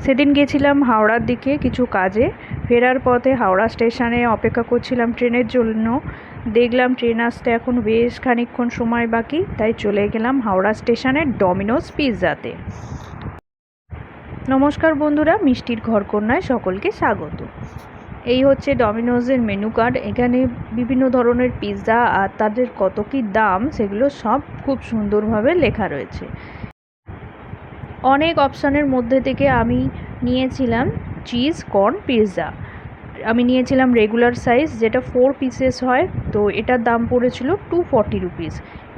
সেদিন গেছিলাম হাওড়ার দিকে কিছু কাজে। ফেরার পথে হাওড়া স্টেশনে অপেক্ষা করছিলাম ট্রেনের জন্য। দেখলাম ট্রেন আসতে এখন বেশ খানিকক্ষণ সময় বাকি, তাই চলে গেলাম হাওড়া স্টেশনে ডমিনোজ পিৎজাতে। নমস্কার বন্ধুরা, মিষ্টির ঘরকন্যায় সকলকে স্বাগত। এই হচ্ছে ডমিনোজের মেনু কার্ড। এখানে বিভিন্ন ধরনের পিৎজা আর তাদের কত কী দাম সেগুলো সব খুব সুন্দরভাবে লেখা রয়েছে। অনেক অপশানের মধ্যে থেকে আমি নিয়েছিলাম চিজ কর্ন পিৎজা। আমি নিয়েছিলাম রেগুলার সাইজ, যেটা 4 পিসেস হয়, তো এটার দাম পড়েছিল 240 রুপিস।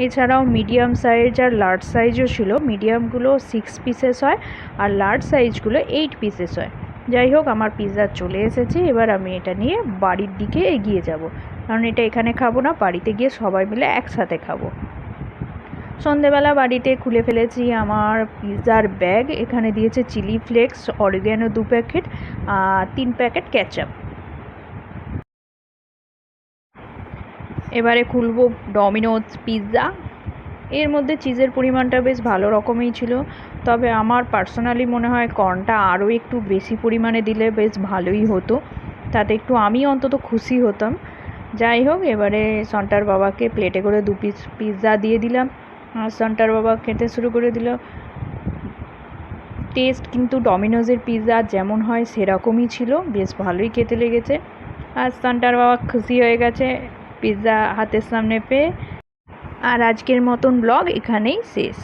এছাড়াও মিডিয়াম সাইজ আর লার্জ সাইজও ছিল। মিডিয়ামগুলো 6 পিসেস হয় আর লার্জ সাইজগুলো 8 পিসেস হয়। যাই হোক, আমার পিৎজা চলে এসেছে। এবার আমি এটা নিয়ে বাড়ির দিকে এগিয়ে যাব, কারণ এটা এখানে খাবো না, বাড়িতে গিয়ে সবাই মিলে একসাথে খাবো। সন্ধেবেলা বাড়িতে খুলে ফেলেছি আমার পিৎজার ব্যাগ। এখানে দিয়েছে চিলি ফ্লেক্স, অরিগ্যানো 2 প্যাকেট আর 3 প্যাকেট কেচাপ। এবারে খুলবো ডমিনোজ পিৎজা। এর মধ্যে চিজের পরিমাণটা বেশ ভালো রকমই ছিল, তবে আমার পার্সোনালি মনে হয় কর্নটা আরও একটু বেশি পরিমাণে দিলে বেশ ভালোই হতো, তাতে একটু আমি অন্তত খুশি হতাম। যাই হোক, এবারে সন্টার বাবাকে প্লেটে করে 2 পিস পিৎজা দিয়ে দিলাম আর সন্টার বাবা খেতে শুরু করে দিল। টেস্ট কিন্তু ডমিনোজের পিৎজা যেমন হয় সেরকমই ছিল, বেশ ভালোই খেতে লেগেছে। আর সন্টার বাবা খুশি হয়ে গেছে পিৎজা হাতের সামনে পেয়ে। আর আজকের মতন ব্লগ এখানেই শেষ।